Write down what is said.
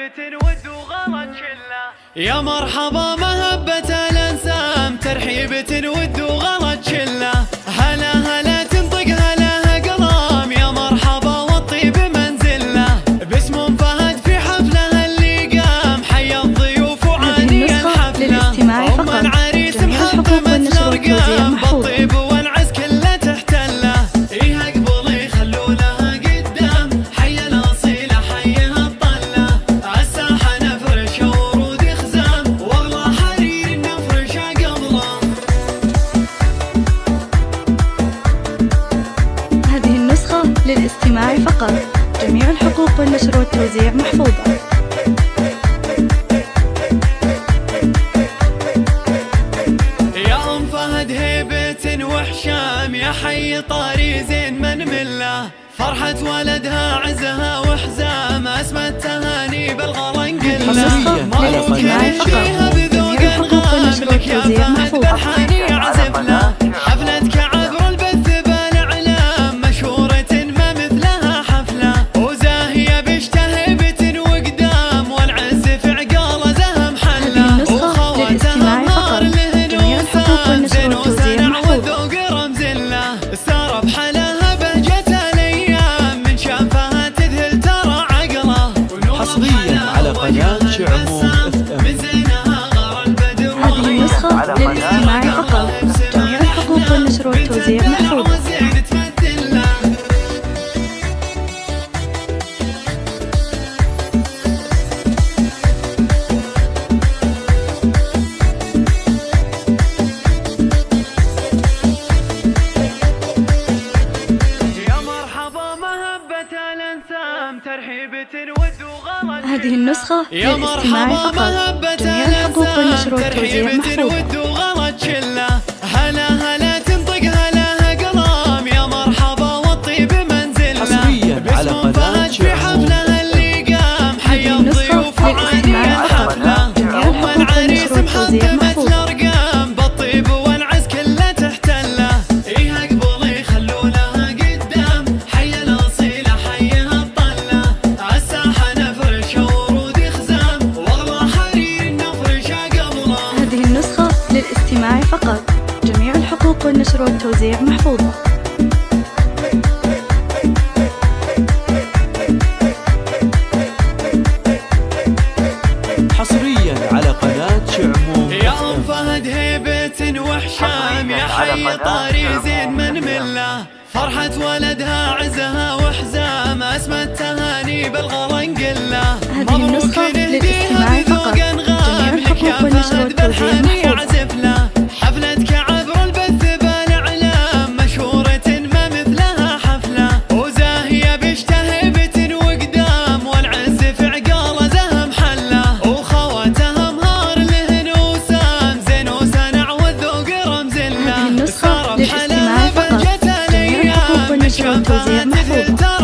ود وغلط شله. يا مرحبا مهبة الانسام ترحيبة ود وغلط شله. هلا هلا تنطق هلا قلام يا مرحبا والطيب منزله. باسم فهد في حفله اللي قام حيا الضيوف وعاني الحفله. ام العريس محطمة الارقام بالطيب والعز كله تحتله. ايه اقبلي خلوا لها قدام حيا الاصيله حيها الطله. عالساحه نفرش ورود خزام والله حرير نفرشها قبله. هذه النسخة للاستماع فقط. جميع الحقوق والنشر والتوزيع محفوظة. وحشام يا حي طاري زين من مله. فرحة ولدها عزها وحزام اسمى التهاني بالغلن قله. مبروك نهديها بذوق انغام لك يا فهد بالحاني عزف له. حفلتك عبر البث بالاعلام مشهورة ما مثلها حفله. وزاهية بشتهبة وقدام والعز في عقاله زهم حله. وخواتها نهار لهنوسان زين وسنع وذوق رمز له. سارب حلاها بهجة الايام من شافها تذهل ترى عقله. حصريا على قناة شعموم من زينها غار البدر. هذه النسخة للاستماع فقط. جميع الحقوق والنشر والتوزيع محفوظة. هذه النسخة للاستماع فقط. جميع الحقوق والنشر والتوزيع محفوظة. هلا هلا تنطق هلا قلام يا مرحبا والطيب منزله. حصريا على قناة في حفله اللي قام حيا الضيوف وعاني الحفله. ام العريس محطمة الارقام بالطيب والعز كله تحتله. ايه اقبلي خلوا لها قدام حيا الاصيله حيها الطله. عالساحه نفرش ورود خزام والله حرير نفرشها قبله. هذه النسخة للاستماع فقط. جميع الحقوق والنشر والتوزيع محفوظة. حصريا على قناة شعموم. يا ام فهد هيبة وحشام يا حي طاري زين من مله. فرحة ولدها عزها وحزام اسمى التهاني بالغلن قله. هذه النسخة للاستماع فقط. جميع الحقوق والنشر والتوزيع محفوظة. حفلتك عبر البث بالاعلام مشهورة ما مثلها حفله. وزاهية بشتهبة وقدام والعز في عقاله زهم حله. وخواتها مهار لهنوسان زين وسنع والذوق رمز له. هذه النسخة للاستماع فقط. جميع الحقوق والنشر والتوزيع محفوظة.